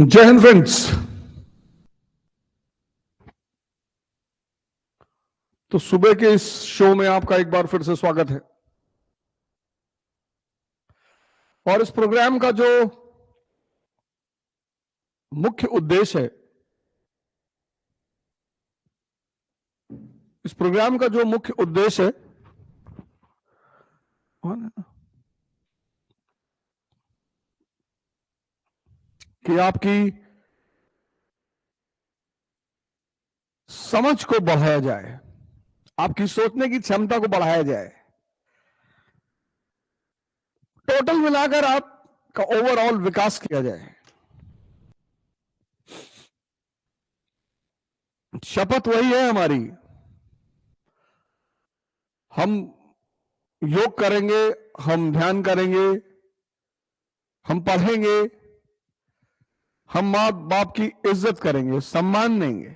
जय हिंद फ्रेंड्स। तो सुबह के इस शो में आपका एक बार फिर से स्वागत है। और इस प्रोग्राम का जो मुख्य उद्देश्य है, इस प्रोग्राम का जो मुख्य उद्देश्य है कि आपकी समझ को बढ़ाया जाए, आपकी सोचने की क्षमता को बढ़ाया जाए, टोटल मिलाकर आपका ओवरऑल विकास किया जाए। शपथ वही है हमारी। हम योग करेंगे, हम ध्यान करेंगे, हम पढ़ेंगे, हम माँ बाप की इज्जत करेंगे, सम्मान देंगे।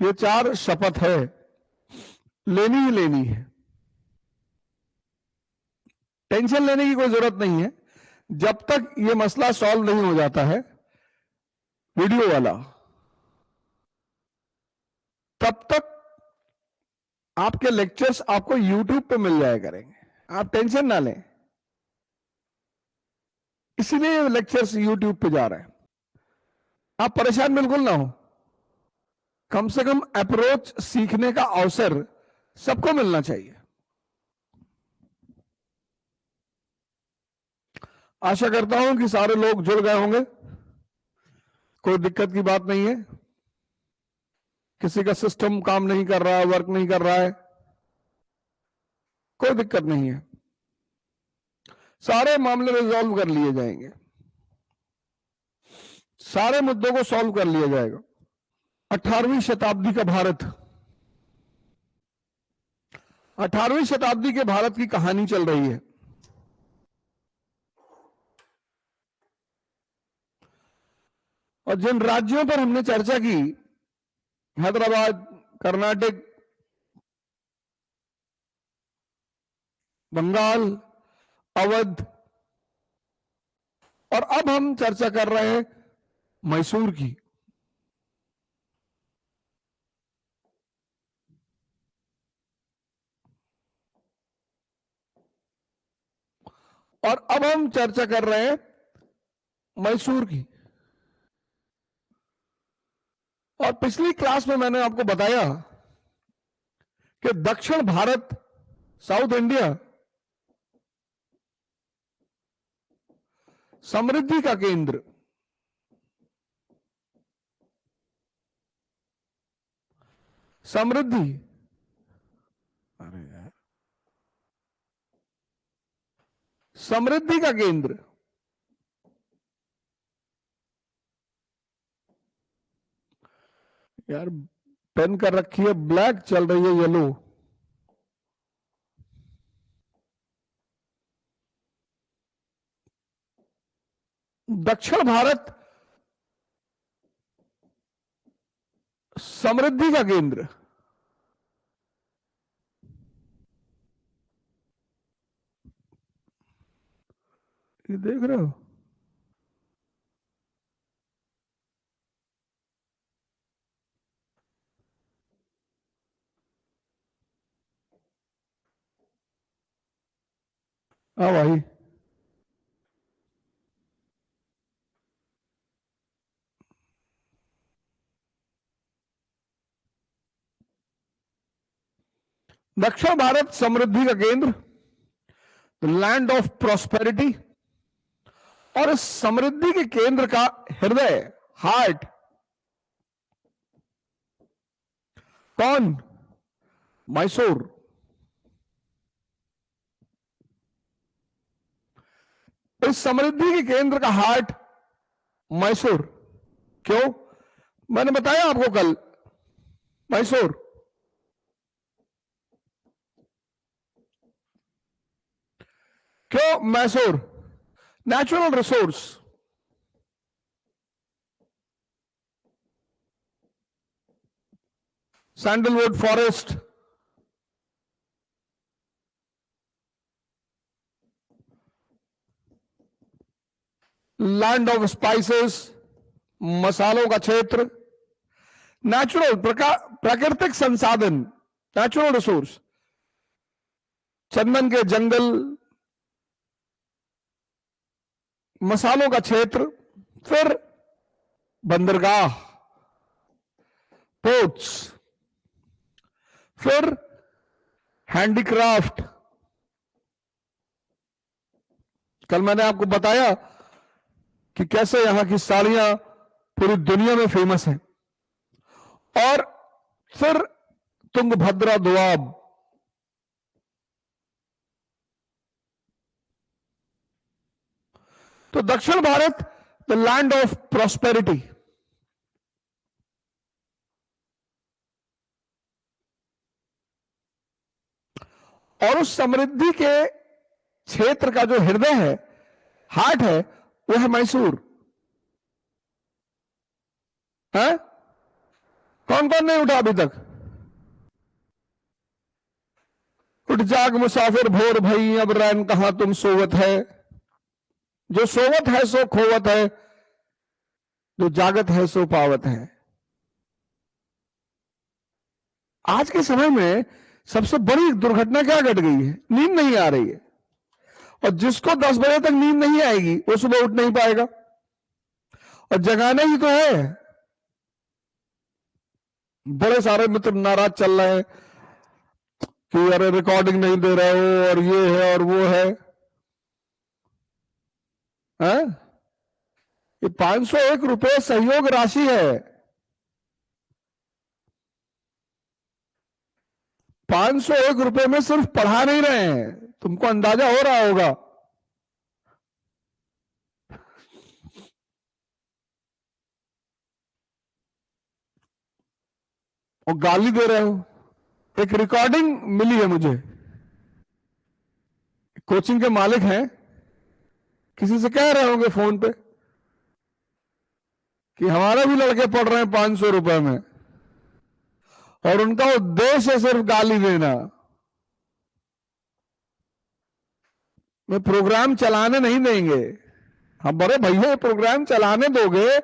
ये 4 शपथ है, लेनी ही लेनी है। टेंशन लेने की कोई जरूरत नहीं है जब तक ये मसला सॉल्व नहीं हो जाता है वीडियो वाला। तब तक आपके लेक्चर्स आपको यूट्यूब पे मिल जाया करेंगे, आप टेंशन ना लें। इसीलिए लेक्चर्स यूट्यूब पे जा रहे हैं। आप परेशान बिल्कुल ना हो। कम से कम अप्रोच सीखने का अवसर सबको मिलना चाहिए। आशा करता हूं कि सारे लोग जुड़ गए होंगे। कोई दिक्कत की बात नहीं है। किसी का सिस्टम काम नहीं कर रहा है, वर्क नहीं कर रहा है, कोई दिक्कत नहीं है। सारे मामले रिजॉल्व कर लिए जाएंगे, सारे मुद्दों को सॉल्व कर लिया जाएगा। 18वीं शताब्दी का भारत, 18वीं शताब्दी के भारत की कहानी चल रही है। और जिन राज्यों पर हमने चर्चा की, हैदराबाद, कर्नाटक, बंगाल, अवध, और अब हम चर्चा कर रहे हैं मैसूर की। और अब हम चर्चा कर रहे हैं मैसूर की। और पिछली क्लास में मैंने आपको बताया कि दक्षिण भारत, साउथ इंडिया, समृद्धि का केंद्र, समृद्धि, अरे यार, समृद्धि का केंद्र। यार पेन कर रखी है ब्लैक, चल रही है येलो। दक्षिण भारत समृद्धि का केंद्र। ये देख रहे हो? हाँ भाई, दक्षिण भारत समृद्धि का केंद्र, लैंड ऑफ प्रॉस्पेरिटी। और इस समृद्धि के केंद्र का हृदय, हार्ट, कौन? मैसूर। इस समृद्धि के केंद्र का हार्ट मैसूर। क्यों? मैंने बताया आपको कल, मैसूर। क्यों Mysore? Natural resource, sandalwood forest, land of spices, मसालों का क्षेत्र, नेचुरल प्राकृतिक संसाधन, नेचुरल रिसोर्स, चंदन के जंगल, मसालों का क्षेत्र, फिर बंदरगाह, पोर्ट्स, फिर हैंडीक्राफ्ट। कल मैंने आपको बताया कि कैसे यहां की साड़ियां पूरी दुनिया में फेमस हैं। और फिर तुंगभद्रा दोआब, तो दक्षिण Bharat the land of prosperity. और उस समृद्धि के क्षेत्र का जो हृदय है, हार्ट है, वो है मैसूर। है? कौन कौन नहीं उठा अभी तक? उठ जाग मुसाफिर भोर भई, अब रैन कहां तुम सोवत है। जो सोवत है सो खोवत है, जो जागत है सो पावत है। आज के समय में सबसे बड़ी दुर्घटना क्या घट गई है? नींद नहीं आ रही है। और जिसको 10 बजे तक नींद नहीं आएगी वो सुबह उठ नहीं पाएगा। और जगाना ही तो है। बड़े सारे मित्र नाराज चल रहे हैं कि अरे रिकॉर्डिंग नहीं दे रहे हो, और ये है और वो है। ये 501 रुपए सहयोग राशि है। 501 रुपए में सिर्फ पढ़ा नहीं रहे हैं, तुमको अंदाजा हो रहा होगा। और गाली दे रहे हो। एक रिकॉर्डिंग मिली है मुझे, कोचिंग के मालिक हैं, किसी से कह रहे होंगे फोन पे कि हमारे भी लड़के पढ़ रहे हैं 500 रुपए में, और उनका उद्देश्य है सिर्फ गाली देना। मैं प्रोग्राम चलाने नहीं देंगे। हम बड़े भैया प्रोग्राम चलाने दोगे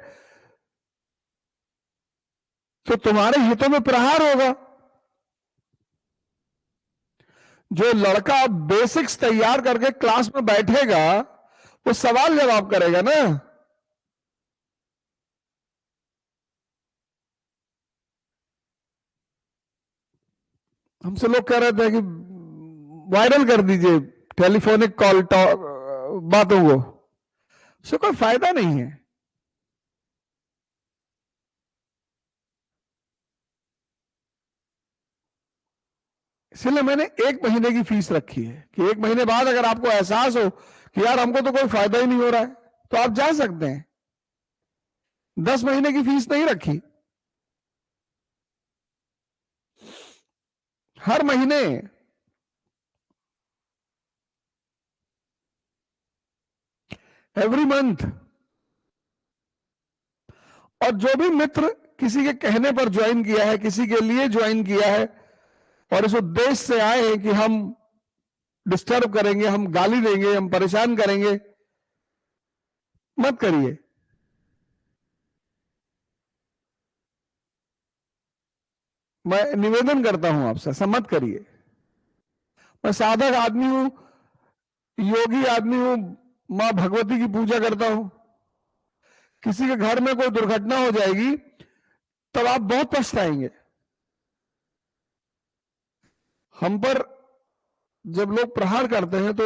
तो तुम्हारे हितों में प्रहार होगा। जो लड़का बेसिक्स तैयार करके क्लास में बैठेगा वो सवाल जवाब करेगा ना। हमसे लोग कह रहे थे कि वायरल कर दीजिए टेलीफोनिक कॉल बातों को, उससे कोई फायदा नहीं है। इसलिए मैंने 1 महीने की फीस रखी है कि 1 महीने बाद अगर आपको एहसास हो कि यार हमको तो कोई फायदा ही नहीं हो रहा है, तो आप जा सकते हैं। 10 महीने की फीस नहीं रखी। हर महीने एवरी मंथ। और जो भी मित्र किसी के कहने पर ज्वाइन किया है, किसी के लिए ज्वाइन किया है, और इस उद्देश्य से आए हैं कि हम डिस्टर्ब करेंगे, हम गाली देंगे, हम परेशान करेंगे, मत करिए। मैं निवेदन करता हूं आपसे, ऐसा मत करिए। मैं साधक आदमी हूं, योगी आदमी हूं, मां भगवती की पूजा करता हूं। किसी के घर में कोई दुर्घटना हो जाएगी तब आप बहुत पछताएंगे। हम पर जब लोग प्रहार करते हैं तो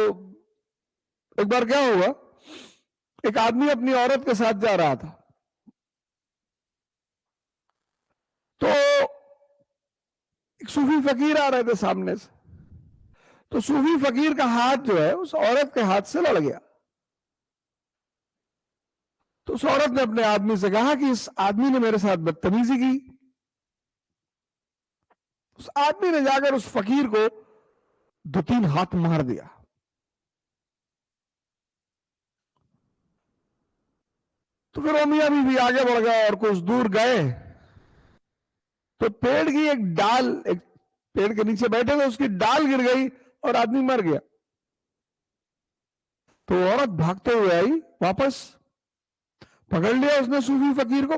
एक बार क्या हुआ, एक आदमी अपनी औरत के साथ जा रहा था, तो एक सूफी फकीर आ रहे थे सामने से। तो सूफी फकीर का हाथ जो है उस औरत के हाथ से लड़ गया। तो उस औरत ने अपने आदमी से कहा कि इस आदमी ने मेरे साथ बदतमीजी की। उस आदमी ने जाकर उस फकीर को 2-3 हाथ मार दिया। तो फिर वो मियां बीवी आगे बढ़ गए और कुछ दूर गए तो पेड़ की एक डाल, एक पेड़ के नीचे बैठे थे, उसकी डाल गिर गई और आदमी मर गया। तो औरत भागते हुए आई वापस, पकड़ लिया उसने सूफी फकीर को।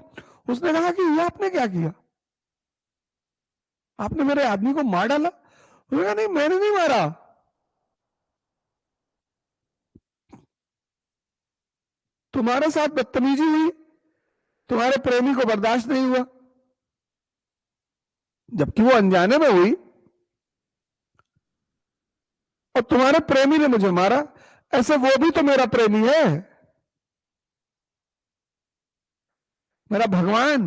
उसने कहा कि ये आपने क्या किया, आपने मेरे आदमी को मार डाला। उसने कहा नहीं मैंने नहीं मारा, तुम्हारे साथ बदतमीजी हुई, तुम्हारे प्रेमी को बर्दाश्त नहीं हुआ, जबकि वो अनजाने में हुई, और तुम्हारे प्रेमी ने मुझे मारा। ऐसे वो भी तो मेरा प्रेमी है, मेरा भगवान।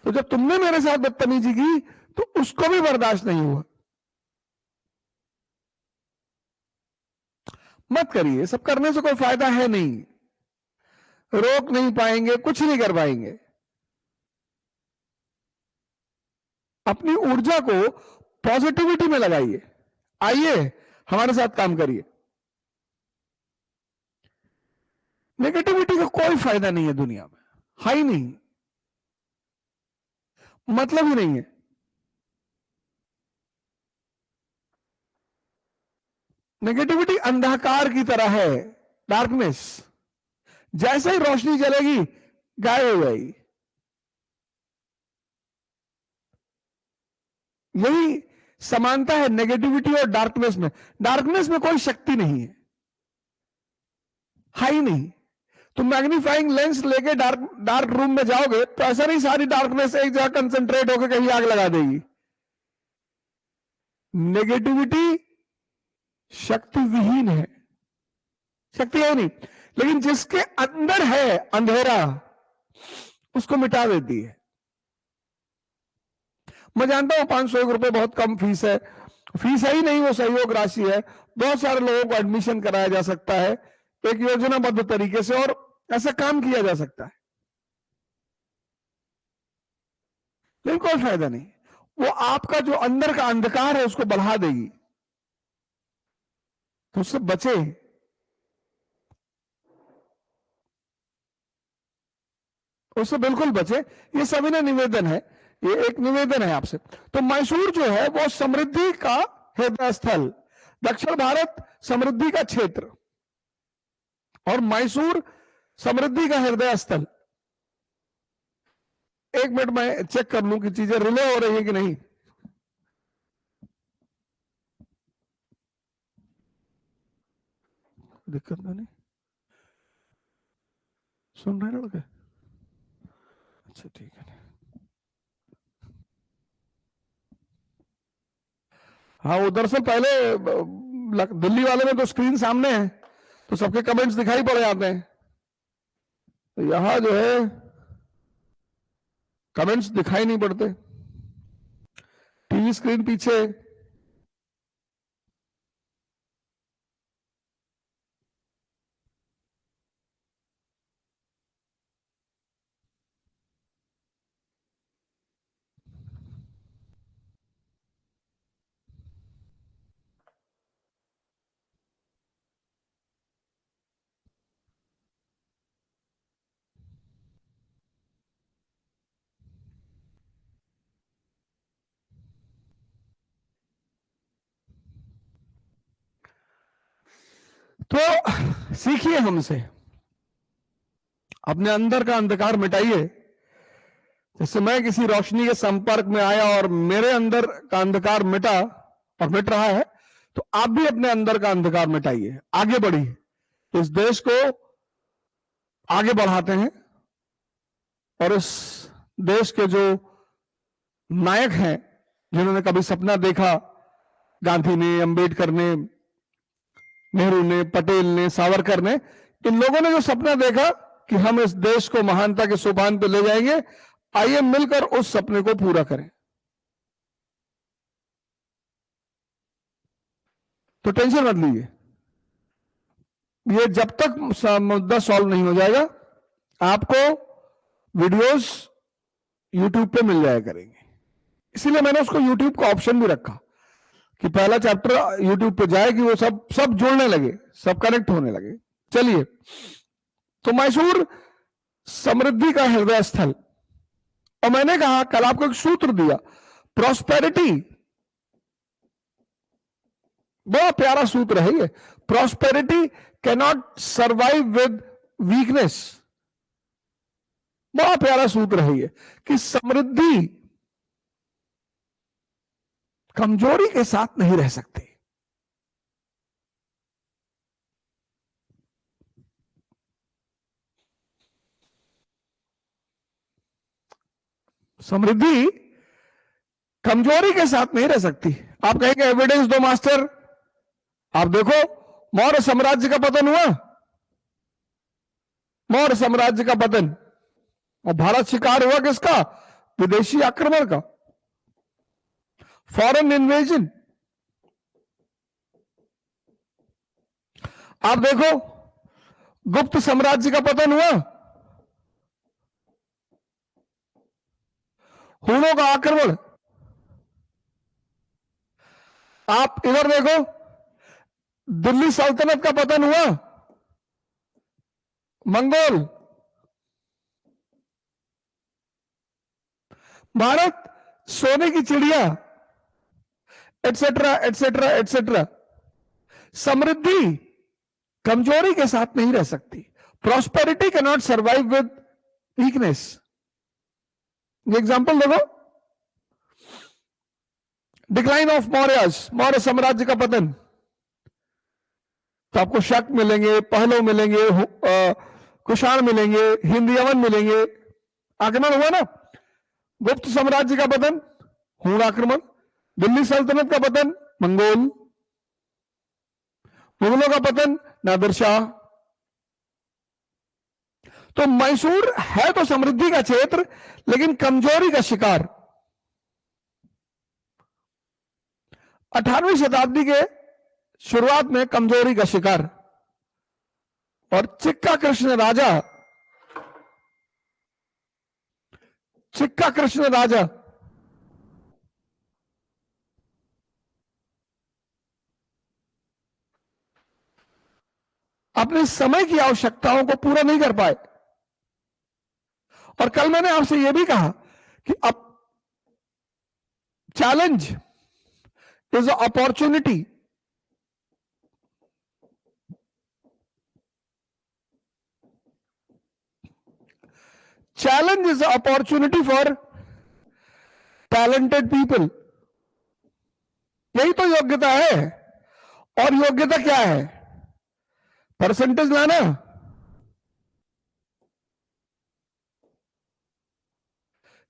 तो जब तुमने मेरे साथ बदतमीजी की तो उसको भी बर्दाश्त नहीं हुआ। मत करिए, सब करने से कोई फायदा है नहीं, रोक नहीं पाएंगे, कुछ नहीं कर पाएंगे। अपनी ऊर्जा को पॉजिटिविटी में लगाइए, आइए हमारे साथ काम करिए। नेगेटिविटी का कोई फायदा नहीं है दुनिया में, हाई नहीं, मतलब ही नहीं है। नेगेटिविटी अंधकार की तरह है, डार्कनेस। जैसे ही रोशनी चलेगी गायब हो जाएगी। यही समानता है नेगेटिविटी और डार्कनेस में। डार्कनेस में कोई शक्ति नहीं है, हाई नहीं। तुम मैग्नीफाइंग लेंस लेके डार्क रूम में जाओगे तो ऐसा नहीं सारी डार्कनेस एक जगह कंसंट्रेट होकर कहीं आग लगा देगी। नेगेटिविटी शक्ति विहीन है, शक्ति है नहीं, लेकिन जिसके अंदर है अंधेरा उसको मिटा देती है। मैं जानता हूं 500 रुपए बहुत कम फीस है, फीस है ही नहीं, वो सहयोग राशि है। बहुत सारे लोगों को एडमिशन कराया जा सकता है एक योजनाबद्ध तरीके से, और ऐसा काम किया जा सकता है, लेकिन कोई फायदा नहीं। वो आपका जो अंदर का अंधकार है उसको बढ़ा देगी, तो उससे बचे। उससे बिल्कुल बचे। ये सविनय निवेदन है, ये एक निवेदन है आपसे। तो मैसूर जो है वो समृद्धि का हृदय स्थल, दक्षिण भारत समृद्धि का क्षेत्र, और मैसूर समृद्धि का हृदय स्थल। एक मिनट में चेक कर लूं कि चीजें रिले हो रही है कि नहीं। दिक्कत तो नहीं, सुन रहे लड़के? अच्छा ठीक है। हाँ उधर से पहले दिल्ली वाले में तो स्क्रीन सामने है तो सबके कमेंट्स दिखाई पड़ जाते हैं, तो यहां जो है कमेंट्स दिखाई नहीं पड़ते, टीवी स्क्रीन पीछे। तो सीखिए हमसे, अपने अंदर का अंधकार मिटाइए। जैसे मैं किसी रोशनी के संपर्क में आया और मेरे अंदर का अंधकार मिटा और मिट रहा है, तो आप भी अपने अंदर का अंधकार मिटाइए, आगे बढ़िए, इस देश को आगे बढ़ाते हैं। और इस देश के जो नायक हैं जिन्होंने कभी सपना देखा, गांधी ने, अंबेडकर ने, नेहरू ने, पटेल ने, सावरकर ने, इन लोगों ने जो सपना देखा कि हम इस देश को महानता के सोपान पर ले जाएंगे, आइए मिलकर उस सपने को पूरा करें। तो टेंशन मत लीजिए, ये जब तक मुद्दा सॉल्व नहीं हो जाएगा आपको वीडियोस यूट्यूब पे मिल जाया करेंगे। इसीलिए मैंने उसको यूट्यूब का ऑप्शन भी रखा कि पहला चैप्टर यूट्यूब पे जाए कि वो सब जुड़ने लगे, सब कनेक्ट होने लगे। चलिए, तो मैसूर समृद्धि का हृदय स्थल, और मैंने कहा कल आपको एक सूत्र दिया, प्रॉस्पेरिटी, बड़ा प्यारा सूत्र है ये। Prosperity cannot survive with weakness. बड़ा प्यारा सूत्र है ये कि समृद्धि कमजोरी के साथ नहीं रह सकती। समृद्धि कमजोरी के साथ नहीं रह सकती। आप कहेंगे एविडेंस दो मास्टर। आप देखो, मौर्य साम्राज्य का पतन हुआ, मौर्य साम्राज्य का पतन, और भारत शिकार हुआ किसका? विदेशी आक्रमण का, फॉरेन इन्वेजन। आप देखो, गुप्त साम्राज्य का पतन हुआ, हुनों का आक्रमण। आप इधर देखो, दिल्ली सल्तनत का पतन हुआ, मंगोल। भारत सोने की चिड़िया, एटसेट्रा एटसेट्रा एटसेट्रा। समृद्धि कमजोरी के साथ नहीं रह सकती। Prosperity can not survive with weakness. Example देखो, डिक्लाइन ऑफ मौर्यस, मौर्य साम्राज्य का पतन। तो आपको शक मिलेंगे, पहलव मिलेंगे, कुषाण मिलेंगे, हिंदयवन मिलेंगे। आक्रमण हुआ ना, गुप्त साम्राज्य का पतन, हूण आक्रमण। दिल्ली सल्तनत का पतन, मंगोल। मुगलों का पतन, नादिर शाह। तो मैसूर है तो समृद्धि का क्षेत्र, लेकिन कमजोरी का शिकार। 18वीं शताब्दी के शुरुआत में कमजोरी का शिकार। और चिक्का कृष्ण राजा, चिक्का कृष्ण राजा अपने समय की आवश्यकताओं को पूरा नहीं कर पाए। और कल मैंने आपसे यह भी कहा कि अब challenge is a opportunity. Challenge is a opportunity for talented people. यही तो योग्यता है। और योग्यता क्या है? परसेंटेज लाना?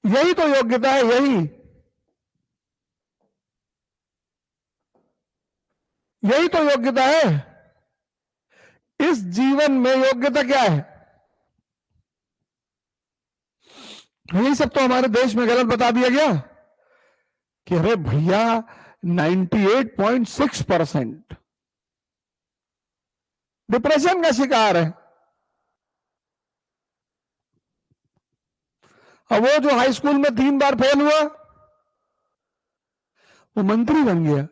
यही तो योग्यता है। यही तो योग्यता है। इस जीवन में योग्यता क्या है? यही सब तो हमारे देश में गलत बता दिया गया कि अरे भैया 98.6% डिप्रेशन का शिकार है। अब वो जो हाई स्कूल में 3 बार फेल हुआ, वो मंत्री बन गया,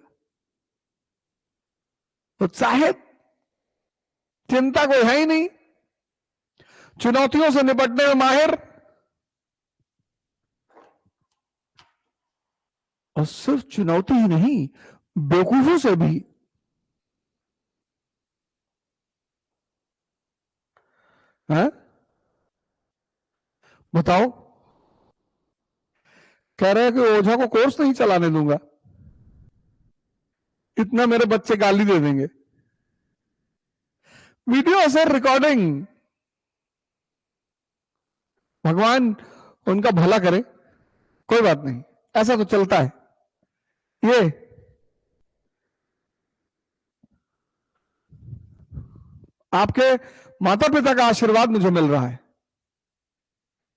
उत्साहित, चिंता कोई है ही नहीं, चुनौतियों से निपटने में माहिर। और सिर्फ चुनौती ही नहीं, बेवकूफों से भी। है? बताओ, कह रहे हैं कि ओझा को कोर्स नहीं चलाने दूंगा, इतना मेरे बच्चे गाली दे देंगे। वीडियो से रिकॉर्डिंग। भगवान उनका भला करे, कोई बात नहीं, ऐसा तो चलता है। ये आपके माता पिता का आशीर्वाद मुझे मिल रहा है,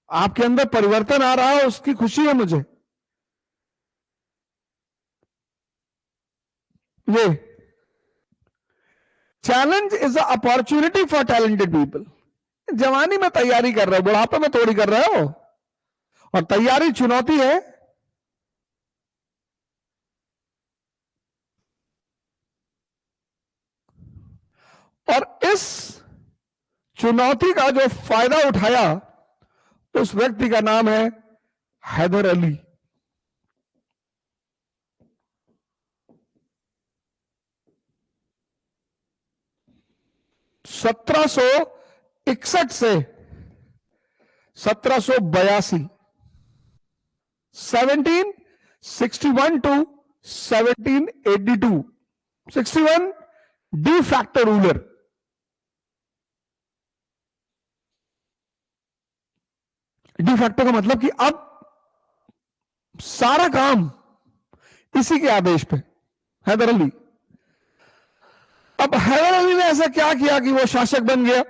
आपके अंदर परिवर्तन आ रहा है, उसकी खुशी है मुझे। ये challenge is a opportunity for talented people. जवानी में तैयारी कर रहे हो, बुढ़ापे में थोड़ी कर रहे हो। और तैयारी चुनौती है। और इस चुनौती का जो फायदा उठाया, उस व्यक्ति का नाम है हैदर अली। 61 से 1782, 1761 to 1782, 61 D factor ruler. D factor का मतलब कि अब सारा काम इसी के आदेश पे, हैदर अली। अब हैदर अली ने ऐसा क्या किया कि वो शासक बन गया?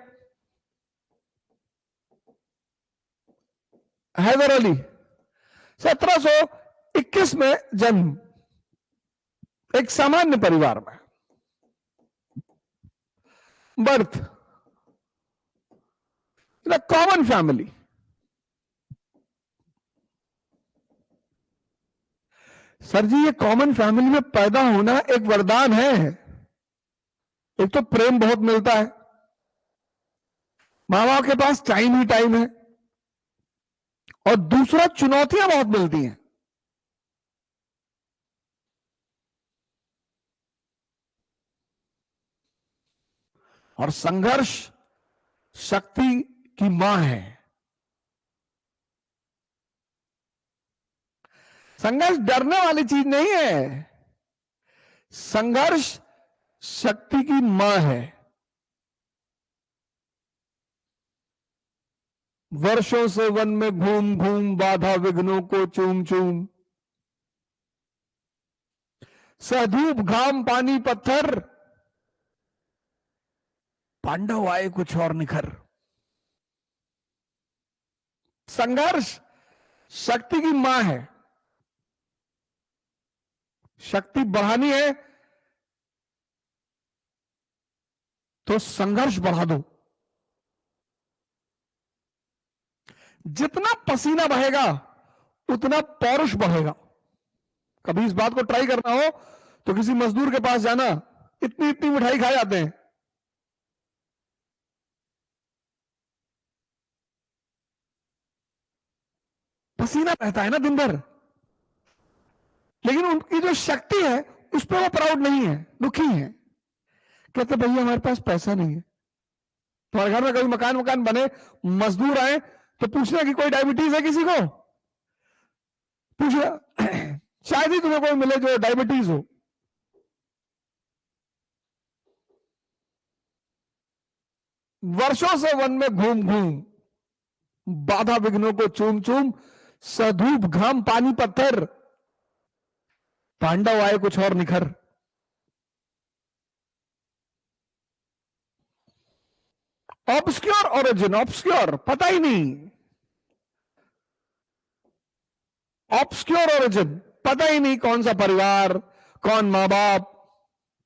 हैदर अली 1721 में जन्म, एक सामान्य परिवार में birth, in a common family. Sir ji, ये कॉमन फैमिली में पैदा होना एक वरदान है। एक तो प्रेम बहुत मिलता है, माँ बाप के पास टाइम ही टाइम है, और दूसरा चुनौतियां बहुत मिलती हैं। और संघर्ष शक्ति की मां है। संघर्ष डरने वाली चीज नहीं है, संघर्ष शक्ति की मां है। वर्षों से वन में घूम घूम बाधा विघ्नों को चूम चूम, सधूप घाम पानी पत्थर, पांडव आए कुछ और निखर। संघर्ष शक्ति की मां है। शक्ति बढ़ानी है तो संघर्ष बढ़ा दो। जितना पसीना बहेगा उतना पौरुष बढ़ेगा। कभी इस बात को ट्राई करना हो तो किसी मजदूर के पास जाना, इतनी इतनी मिठाई खा जाते हैं, पसीना बहता है ना दिन भर, लेकिन उनकी जो शक्ति है उस पर वो प्राउड नहीं है, दुखी है। कहते भैया हमारे पास पैसा नहीं है। तुम्हारे घर में कभी मकान बने, मजदूर आए तो पूछना कि कोई डायबिटीज है किसी को, पूछना, शायद ही तुम्हें कोई मिले जो डायबिटीज हो। वर्षों से वन में घूम घूम बाधा विघ्नों को चूम चूम, सधूप घाम पानी पत्थर, पांडव आए कुछ और निखर। ऑब्सक्योर ओरिजिन, ऑब्सक्योर पता ही नहीं, ऑब्सक्योर ओरिजिन पता ही नहीं, कौन सा परिवार, कौन मां बाप,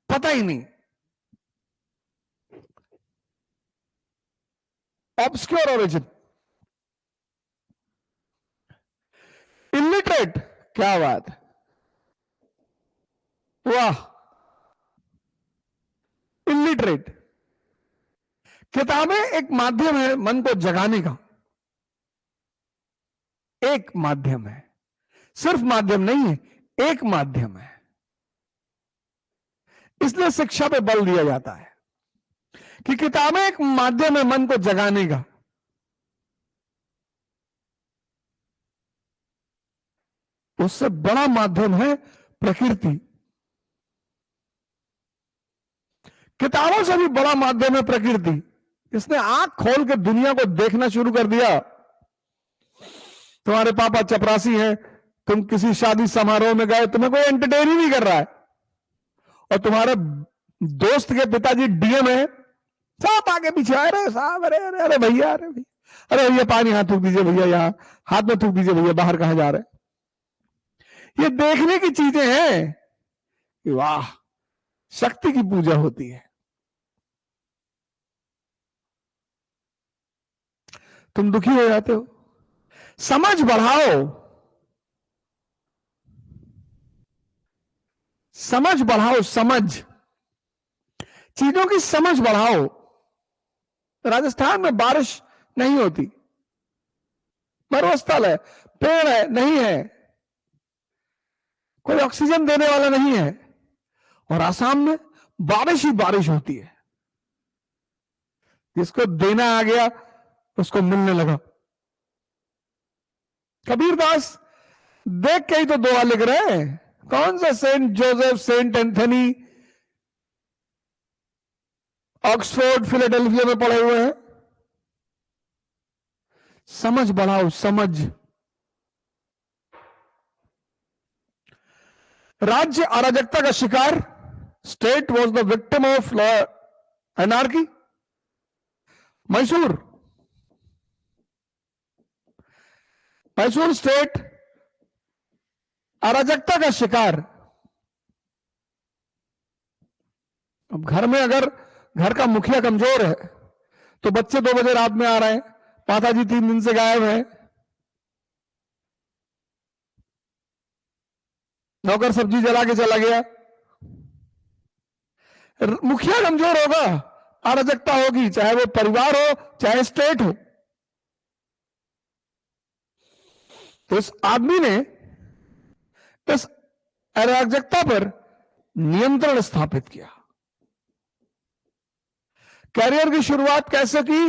पता ही नहीं। Obscure origin. इलिटरेट, क्या बात है, वाह। इलिटरेट। किताबें एक माध्यम है मन को जगाने का, एक माध्यम है, सिर्फ माध्यम नहीं है, एक माध्यम है। इसलिए शिक्षा पे बल दिया जाता है कि किताबें एक माध्यम है मन को जगाने का। उससे बड़ा माध्यम है प्रकृति। किताबों से भी बड़ा माध्यम है प्रकृति। इसने आंख खोल के दुनिया को देखना शुरू कर दिया। तुम्हारे पापा चपरासी हैं, तुम किसी शादी समारोह में गए, तुम्हें कोई एंटरटेन ही नहीं कर रहा है, और तुम्हारे दोस्त के पिताजी डीएम है, सब आगे पीछे आ रहे साहब, अरे अरे अरे भैया, अरे भैया, अरे भैया पानी हाथ थूक दीजिए भैया, यहां हाथ में थूक दीजिए भैया, बाहर कहां जा रहे हैं। ये देखने की चीजें हैं कि वाह, शक्ति की पूजा होती है। तुम दुखी हो जाते हो, समझ बढ़ाओ, समझ बढ़ाओ, समझ, चीजों की समझ बढ़ाओ। राजस्थान में बारिश नहीं होती, मरुस्थल है, पेड़ है नहीं है, कोई ऑक्सीजन देने वाला नहीं है, और आसाम में बारिश ही बारिश होती है। जिसको देना आ गया उसको मिलने लगा। कबीरदास देख के ही तो दुआ लिख रहे हैं। कौन सा Saint Joseph, Saint Anthony Oxford Philadelphia में पढ़े हुए हैं? समझ बढ़ाओ, समझ। राज्य अराजकता का शिकार, state was the victim of law anarchy. Mysore state अराजकता का शिकार। अब घर में अगर घर का मुखिया कमजोर है तो बच्चे 2 बजे रात में आ रहे हैं, माताजी 3 दिन से गायब है, नौकर सब्जी जला के चला गया। मुखिया कमजोर होगा, अराजकता होगी, चाहे वो परिवार हो चाहे स्टेट हो। तो इस आदमी ने इस अराजकता पर नियंत्रण स्थापित किया। कैरियर की शुरुआत कैसे की?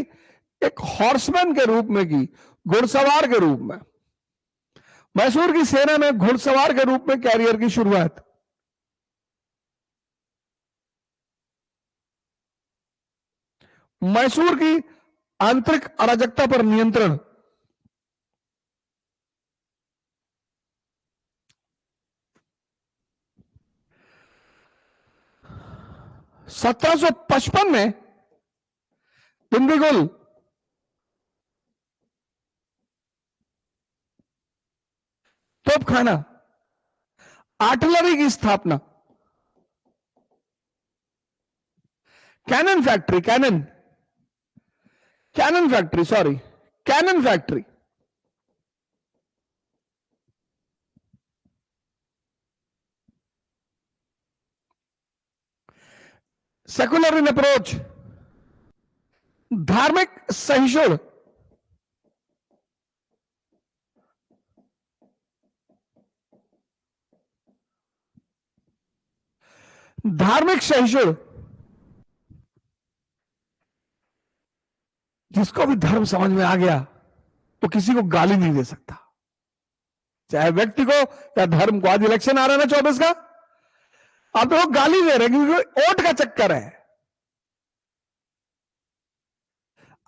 एक हॉर्समैन के रूप में की, घुड़सवार के रूप में। मैसूर की सेना में घुड़सवार के रूप में कैरियर की शुरुआत। मैसूर की आंतरिक अराजकता पर नियंत्रण। सत्रह सौ पचपन में दिंडीगुल तोपखाना, आर्टिलरी की स्थापना, cannon factory, cannon factory. Secular in approach, धार्मिक सहिष्णु। धार्मिक सहिष्णु, जिसको भी धर्म समझ में आ गया तो किसी को गाली नहीं दे सकता, चाहे व्यक्ति को या धर्म को। आज इलेक्शन आ रहा है ना 24 का, आप लोग गाली दे रहे हैं क्योंकि वोट का चक्कर है।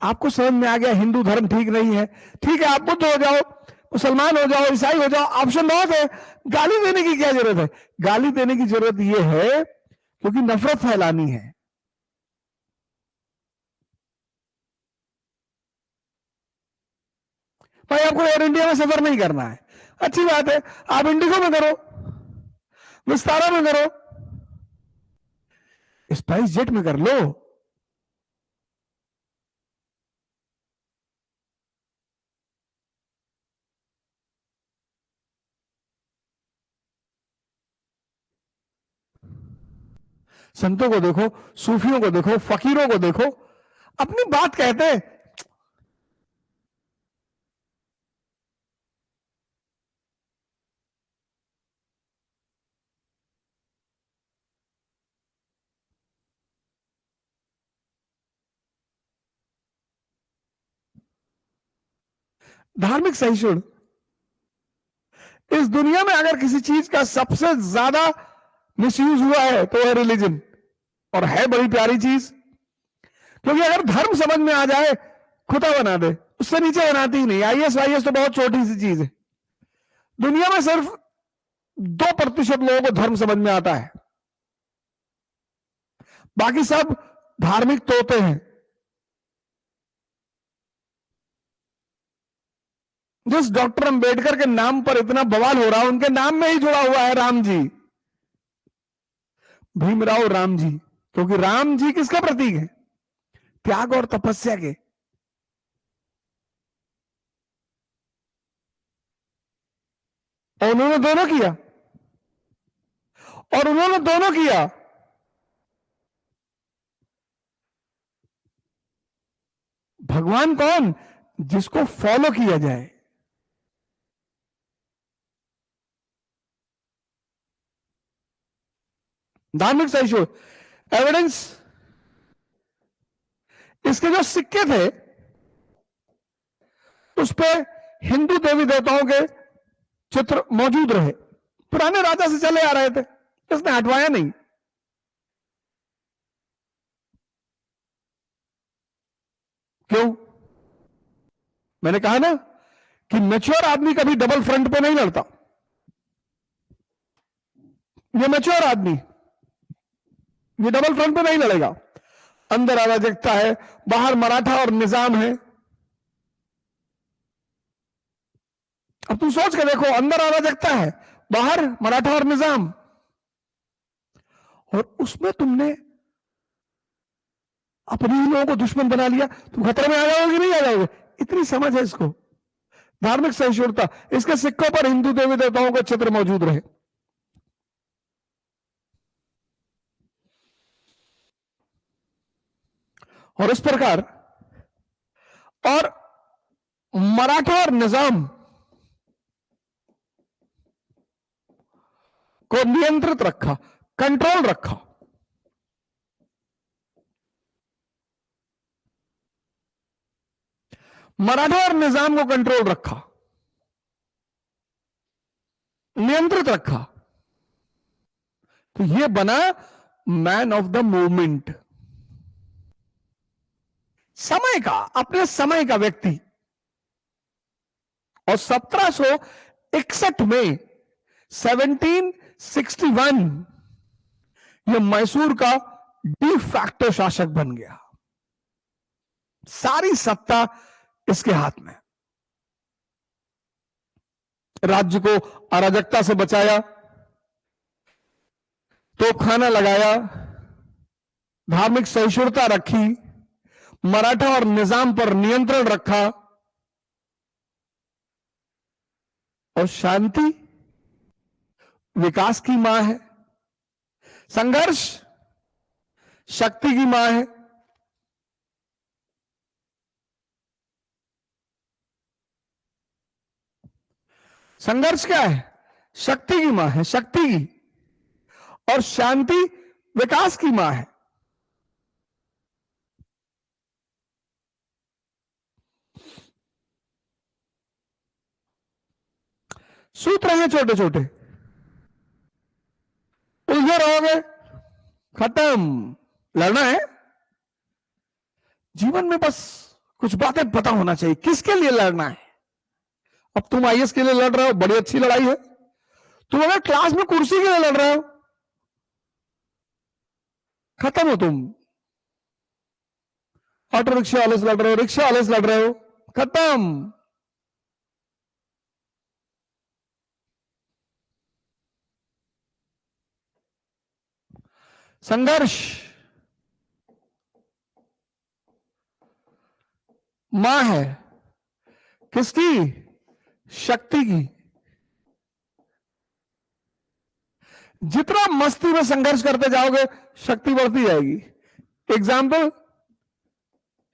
आपको समझ में आ गया हिंदू धर्म ठीक नहीं है, ठीक है, आप बुद्ध हो जाओ, मुसलमान हो जाओ, ईसाई हो जाओ, ऑप्शन बहुत है। गाली देने की क्या जरूरत है? गाली देने की जरूरत यह है क्योंकि नफरत फैलानी है। भाई आपको एयर इंडिया में सफर नहीं करना है, अच्छी बात है, आप इंडिगो में करो, विस्तारा में करो, स्पाइस जेट में कर लो। संतों को देखो, सूफियों को देखो, फकीरों को देखो, अपनी बात कहते हैं। धार्मिक सहिष्णु, इस दुनिया में अगर किसी चीज का सबसे ज्यादा मिसयूज हुआ है तो है रिलीजन, और है बड़ी प्यारी चीज, क्योंकि अगर धर्म समझ में आ जाए खुदा बना दे, उससे नीचे बनाती ही नहीं। आईएएस वाईएएस तो बहुत छोटी सी चीज है। दुनिया में सिर्फ 2% लोगों को धर्म समझ में आता है, बाकी सब धार्मिक तोते हैं। जिस डॉक्टर अंबेडकर के नाम पर इतना बवाल हो रहा है, उनके नाम में ही जुड़ा हुआ है राम जी, भीमराव राम जी, क्योंकि राम जी किसका प्रतीक है? त्याग और तपस्या के। और उन्होंने दोनों किया, भगवान कौन? जिसको फॉलो किया जाए। धार्मिक सहिष्णु, एविडेंस, इसके जो सिक्के थे उस पे हिंदू देवी देवताओं के चित्र मौजूद रहे, पुराने राजा से चले आ रहे थे, इसने हटवाया नहीं। क्यों? मैंने कहा ना कि मैच्योर आदमी कभी डबल फ्रंट पे नहीं लड़ता। ये मैच्योर आदमी ये डबल फ्रंट पे नहीं लड़ेगा। अंदर अराजकता है, बाहर मराठा और निजाम है। अब तुम सोच के देखो, अंदर अराजकता है, बाहर मराठा और निजाम, और उसमें तुमने अपने ही लोगों को दुश्मन बना लिया। तुम खतरे में आ जाओगे नहीं आ जाओगे? इतनी समझ है इसको। धार्मिक सहिष्णुता, इसके सिक्कों पर हिंदू देवी देवताओं के चित्र मौजूद रहे। और इस प्रकार और मराठा और निजाम को नियंत्रित रखा, कंट्रोल रखा। मराठा और निजाम को कंट्रोल रखा, नियंत्रित रखा, तो यह बना मैन ऑफ द मूवमेंट। समय का, अपने समय का व्यक्ति। और 1761 में 1761 यह मैसूर का डी फैक्टो शासक बन गया। सारी सत्ता इसके हाथ में। राज्य को अराजकता से बचाया, तोपखाना लगाया, धार्मिक सहिष्णुता रखी, मराठा और निजाम पर नियंत्रण रखा, और शांति विकास की मां है, संघर्ष शक्ति की मां है। संघर्ष क्या है? शक्ति की मां है, शक्ति की। और शांति विकास की मां है। सूत्र हैं छोटे छोटे, उलझे रहोगे, खत्म। लड़ना है जीवन में, बस कुछ बातें पता होना चाहिए किसके लिए लड़ना है। अब तुम आईएएस के लिए लड़ रहे हो, बड़ी अच्छी लड़ाई है। तुम अगर क्लास में कुर्सी के लिए लड़ रहे हो, खत्म हो तुम। ऑटो रिक्शा वाले से लड़ रहे हो, रिक्शा वाले से लड़ रहे हो, खत्म। संघर्ष मां है किसकी? शक्ति की। जितना मस्ती में संघर्ष करते जाओगे, शक्ति बढ़ती जाएगी। एग्जाम्पल,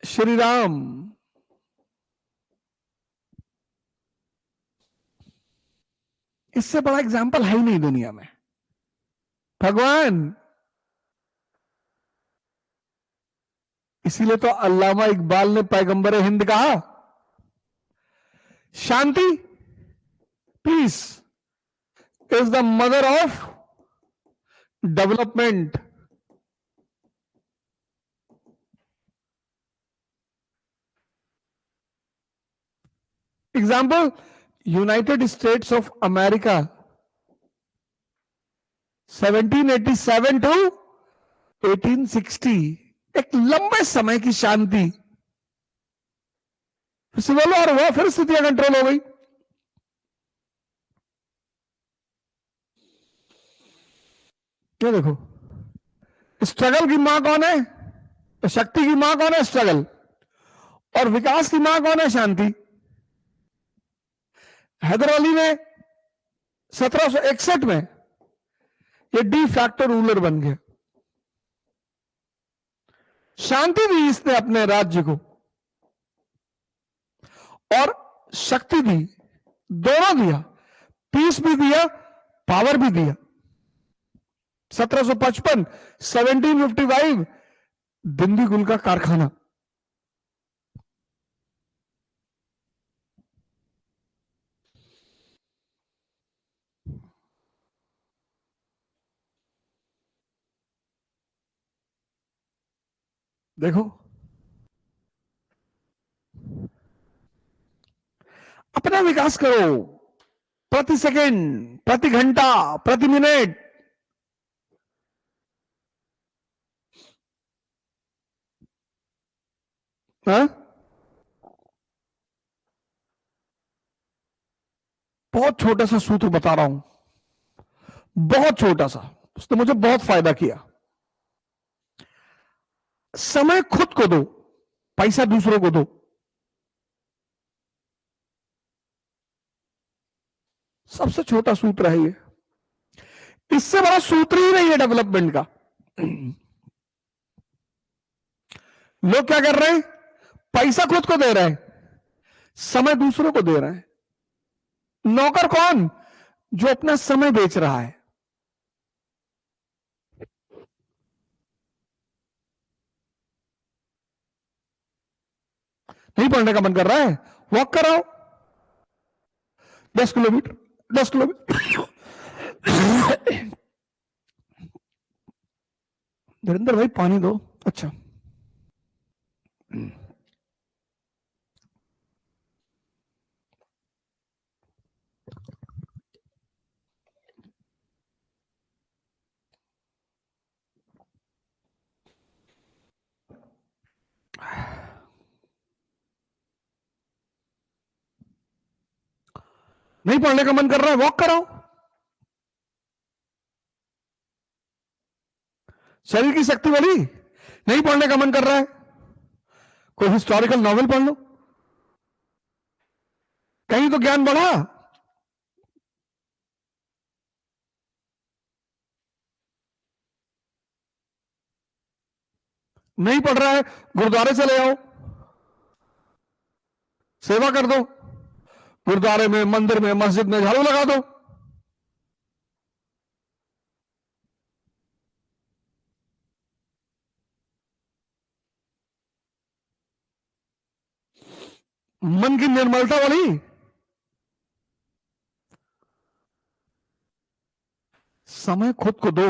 श्री राम। इससे बड़ा एग्जाम्पल है ही नहीं दुनिया में। भगवान। इसीलिए तो अल्लामा इकबाल ने पैगंबर हिंद कहा, शांति, peace is the mother of development. Example, United States of America 1787 to 1860, एक लंबे समय की शांति। सिविल वॉर हुआ, फिर स्थितियां कंट्रोल हो गई। ये देखो, स्ट्रगल की मां कौन है? तो शक्ति की मां कौन है? स्ट्रगल। और विकास की मां कौन है? शांति। हैदर अली ने 1761 में ये डी फैक्टो रूलर बन गया। शांति दी इसने अपने राज्य को, और शक्ति दी, दोनों दिया। पीस भी दिया, पावर भी दिया। 1755 1755 दिल्ली गुल का कारखाना, देखो, अपना विकास करो, प्रति सेकंड, प्रति घंटा, प्रति मिनट। हाँ, बहुत छोटा सा सूत्र बता रहा हूं, बहुत छोटा सा, उसने मुझे बहुत फायदा किया। समय खुद को दो, पैसा दूसरों को दो। सबसे छोटा सूत्र है ये, इससे बड़ा सूत्र ही नहीं है डेवलपमेंट का। लोग क्या कर रहे हैं, पैसा खुद को दे रहे हैं, समय दूसरों को दे रहे हैं। नौकर कौन, जो अपना समय बेच रहा है। नहीं पढ़ने का मन कर रहा है, वॉक कराओ 10 किलोमीटर, 10 किलोमीटर। धीरेन्द्र भाई पानी दो। अच्छा, नहीं पढ़ने का मन कर रहा है, वॉक कराओ। शरीर की शक्ति बढ़ी। नहीं पढ़ने का मन कर रहा है, कोई हिस्टोरिकल नॉवेल पढ़ लो, कहीं तो ज्ञान बढ़ा। नहीं पढ़ रहा है, गुरुद्वारे चले आओ, सेवा कर दो, गुरुद्वारे में, मंदिर में, मस्जिद में झाड़ू लगा दो। मन की निर्मलता बढ़ी। समय खुद को दो।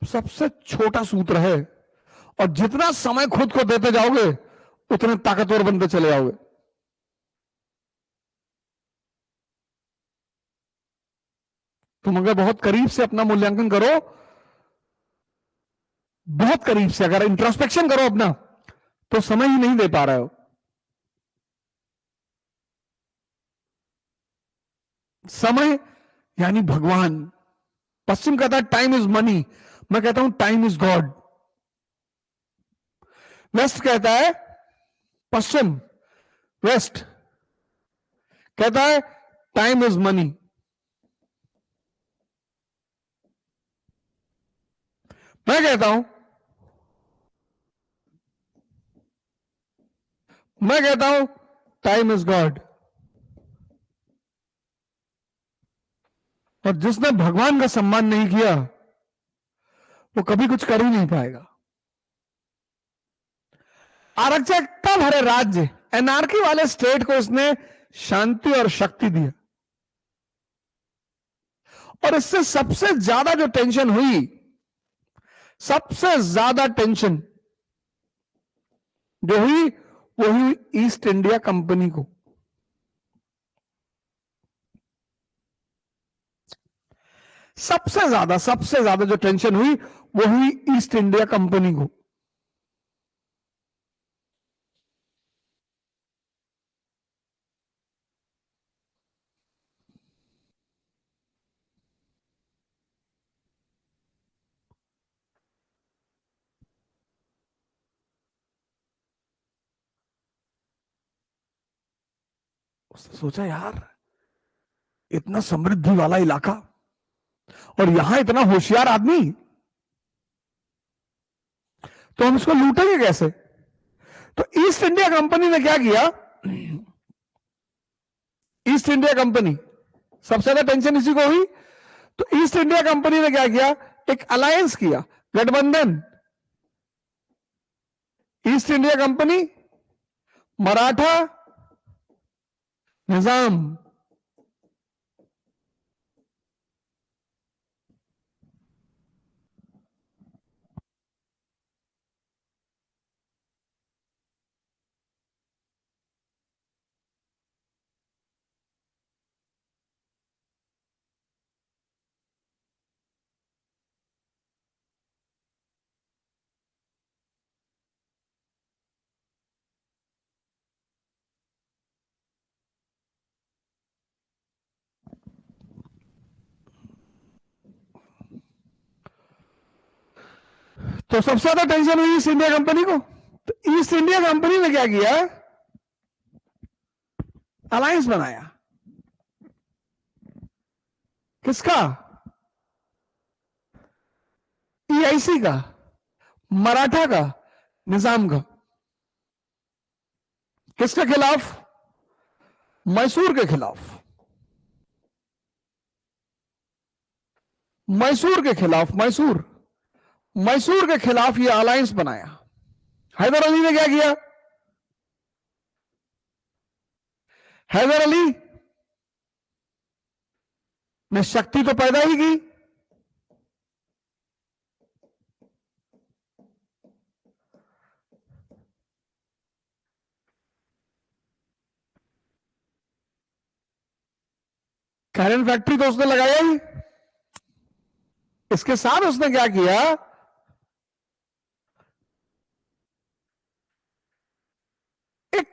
सबसे छोटा सूत्र है, और जितना समय खुद को देते जाओगे उतने ताकतवर बनते चले जाओगे। तुम अगर बहुत करीब से अपना मूल्यांकन करो, बहुत करीब से अगर इंट्रोस्पेक्शन करो अपना, तो समय ही नहीं दे पा रहे हो। समय यानी भगवान। पश्चिम कहता है टाइम इज मनी, मैं कहता हूं टाइम इज गॉड। वेस्ट कहता है, पश्चिम, वेस्ट कहता है टाइम इज मनी। मैं कहता हूं, टाइम इज गॉड। और जिसने भगवान का सम्मान नहीं किया, वो कभी कुछ कर ही नहीं पाएगा। अराजकता भरे राज्य, एनार्की वाले स्टेट को इसने शांति और शक्ति दिया। और इससे सबसे ज्यादा जो टेंशन हुई, सबसे ज्यादा टेंशन जो हुई, वो हुई ईस्ट इंडिया कंपनी को। सबसे ज्यादा जो टेंशन हुई, वो हुई ईस्ट इंडिया कंपनी को। उसने सोचा यार, इतना समृद्धि वाला इलाका और यहां इतना होशियार आदमी, तो हम इसको लूटेंगे कैसे। तो ईस्ट इंडिया कंपनी ने क्या किया, ईस्ट इंडिया कंपनी, सबसे ज्यादा टेंशन इसी को हुई, तो ईस्ट इंडिया कंपनी ने क्या किया, एक अलायंस किया, गठबंधन। ईस्ट इंडिया कंपनी, मराठा निजाम, तो सबसे ज्यादा टेंशन हुई ईस्ट इंडिया कंपनी को। तो ईस्ट इंडिया कंपनी ने क्या किया, अलायंस बनाया। किसका? ईआईसी का, मराठा का, निजाम का। किसके खिलाफ? मैसूर के खिलाफ। मैसूर के खिलाफ, मैसूर के खिलाफ यह अलायंस बनाया। हैदर अली ने क्या किया? हैदर अली ने शक्ति तो पैदा ही की, कैरन फैक्ट्री तो उसने लगाया ही। इसके साथ उसने क्या किया, एक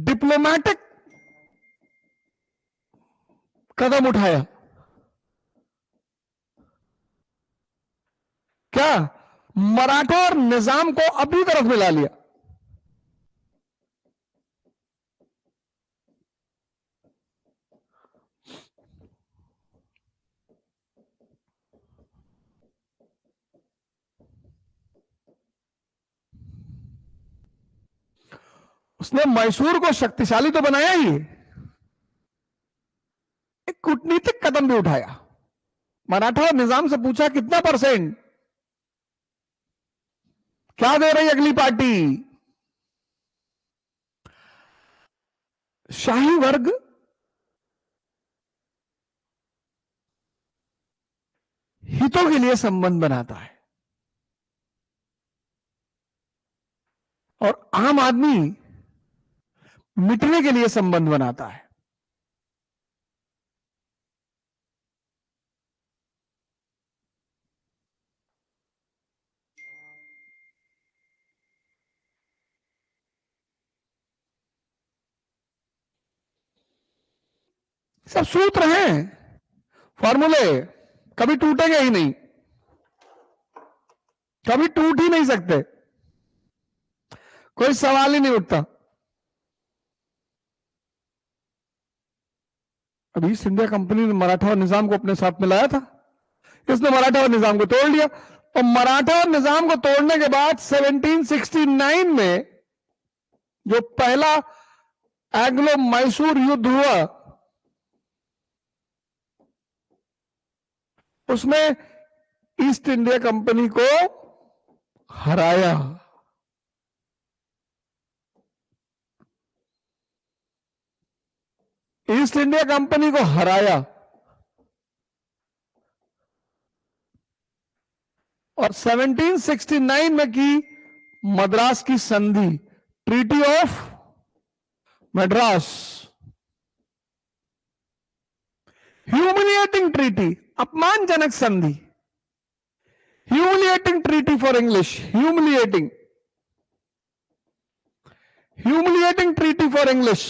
डिप्लोमेटिक कदम उठाया। क्या? मराठा और निजाम को अपनी तरफ मिला लिया। उसने मैसूर को शक्तिशाली तो बनाया ही, एक कूटनीतिक कदम भी उठाया। मराठा और निजाम से पूछा कितना परसेंट, क्या दे रही अगली पार्टी? शाही वर्ग हितों के लिए संबंध बनाता है और आम आदमी मिटने के लिए संबंध बनाता है। सब सूत्र हैं, फॉर्मूले, कभी टूटेंगे ही नहीं, कभी टूट ही नहीं सकते, कोई सवाल ही नहीं उठता। अभी ईस्ट इंडिया कंपनी ने मराठा और निजाम को अपने साथ मिलाया था, इसने मराठा और निजाम को तोड़ लिया। और मराठा और निजाम को तोड़ने के बाद 1769 में जो पहला एंग्लो मैसूर युद्ध हुआ, उसमें ईस्ट इंडिया कंपनी को हराया। ईस्ट इंडिया कंपनी को हराया और 1769 में की मद्रास की संधि, treaty of Madras, humiliating treaty, अपमानजनक संधि, humiliating treaty for English, humiliating treaty for English.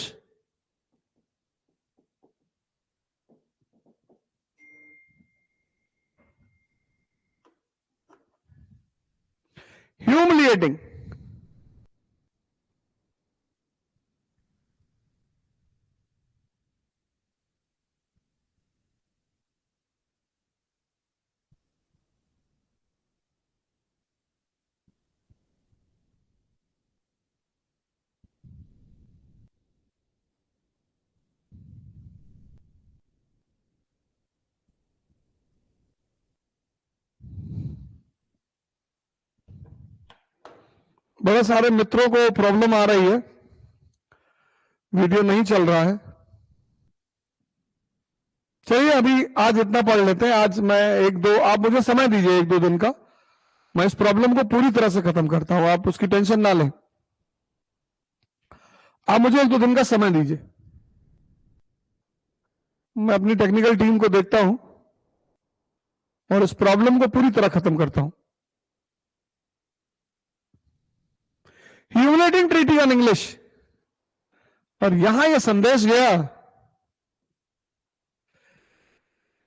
Humiliating. बड़े सारे मित्रों को प्रॉब्लम आ रही है, वीडियो नहीं चल रहा है। चलिए अभी आज इतना पढ़ लेते हैं। आज मैं एक दो, आप मुझे समय दीजिए 1-2 दिन का, मैं इस प्रॉब्लम को पूरी तरह से खत्म करता हूं, आप उसकी टेंशन ना लें। आप मुझे 1-2 दिन का समय दीजिए, मैं अपनी टेक्निकल टीम को देखता हूं और इस प्रॉब्लम को पूरी तरह खत्म करता हूं। ह्यूमिलेटिंग ट्रीटी ऑन इंग्लिश, और यहां यह संदेश गया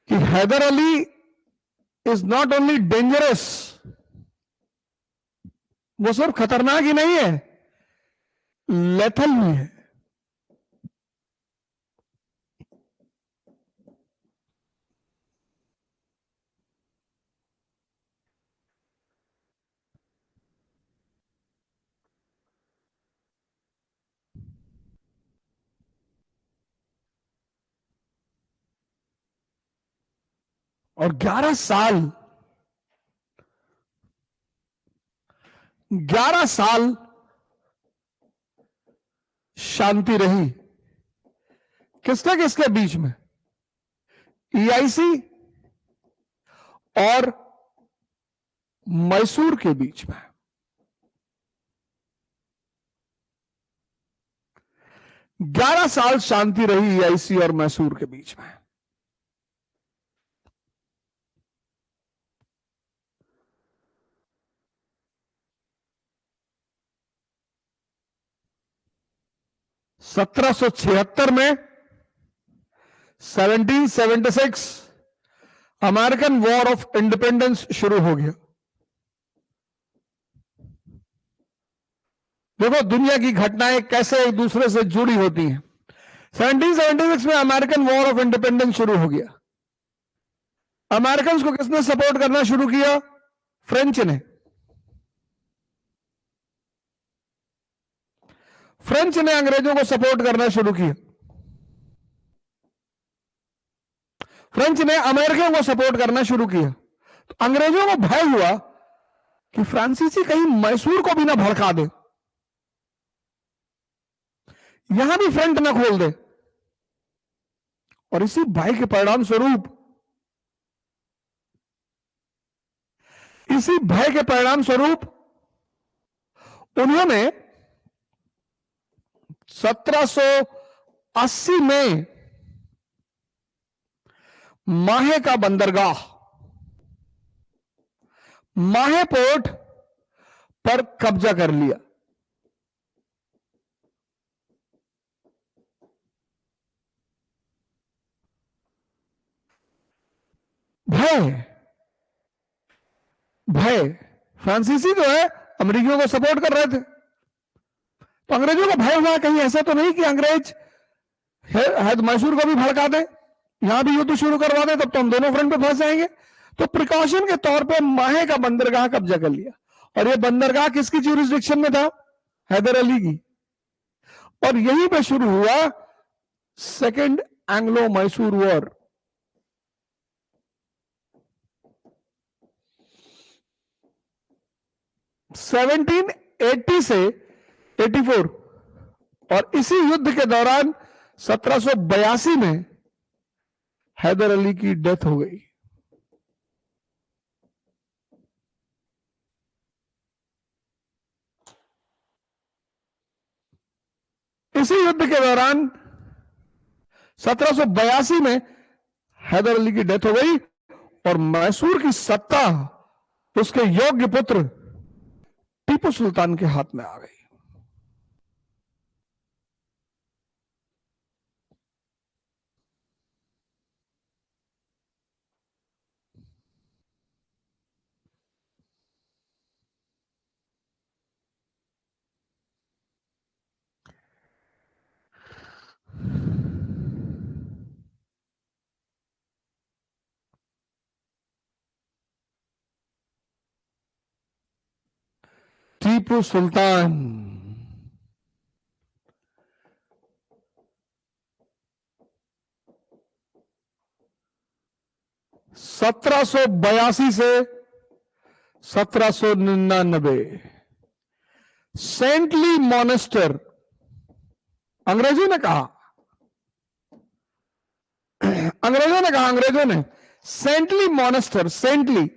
कि Haider Ali is not only dangerous वो सिर्फ खतरनाक ही नहीं है, लेथल भी है। और 11 साल शांति रही। किसके किसके बीच में? EIC और मैसूर के बीच में। 11 साल शांति रही EIC और मैसूर के बीच में। (1776) में 1776 अमेरिकन वॉर ऑफ इंडिपेंडेंस शुरू हो गया। देखो दुनिया की घटनाएं कैसे एक दूसरे से जुड़ी होती हैं। 1776 में अमेरिकन वॉर ऑफ इंडिपेंडेंस शुरू हो गया। अमेरिकन को किसने सपोर्ट करना शुरू किया? फ्रेंच ने। फ्रेंच ने अंग्रेजों को सपोर्ट करना शुरू किया। फ्रेंच ने अमेरिकियों को सपोर्ट करना शुरू किया। तो अंग्रेजों को भय हुआ कि फ्रांसीसी कहीं मैसूर को भी ना भड़का दे, यहां भी फ्रंट ना खोल दे। और इसी भय के परिणाम स्वरूप उन्होंने 1780 में माहे का बंदरगाह, माहे पोर्ट पर कब्जा कर लिया। भय फ्रांसीसी जो है अमेरिकियों को सपोर्ट कर रहे थे, तो अंग्रेजों को भय हुआ कहीं ऐसा तो नहीं कि अंग्रेज मैसूर को भी भड़का दे, यहां भी युद्ध शुरू करवा दे, तब तो हम दोनों फ्रंट पे फंस जाएंगे। तो प्रिकॉशन के तौर पे माहे का बंदरगाह कब्जा कर लिया। और ये बंदरगाह किसकी ज्यूरिसडिक्शन में था? हैदर अली की। और यहीं पे शुरू हुआ second Anglo Mysore war. Seventeen 80 से 84 और इसी युद्ध के दौरान 1782 में हैदर अली की डेथ हो गई। इसी युद्ध के दौरान 1782 में हैदर अली की डेथ हो गई और मैसूर की सत्ता उसके योग्य पुत्र टीपू सुल्तान के हाथ में आ गई। टीपू सुल्तान 1782 से 1799 सेंटली मॉनेस्टर, अंग्रेजों ने कहा सेंटली मॉनेस्टर, सेंटली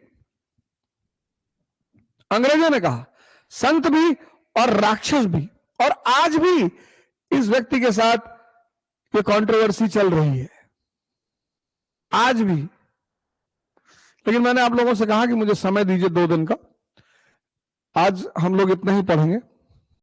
अंग्रेजों ने कहा, संत भी और राक्षस भी। और आज भी इस व्यक्ति के साथ ये कंट्रोवर्सी चल रही है, आज भी। लेकिन मैंने आप लोगों से कहा कि मुझे समय दीजिए 2 दिन का। आज हम लोग इतना ही पढ़ेंगे।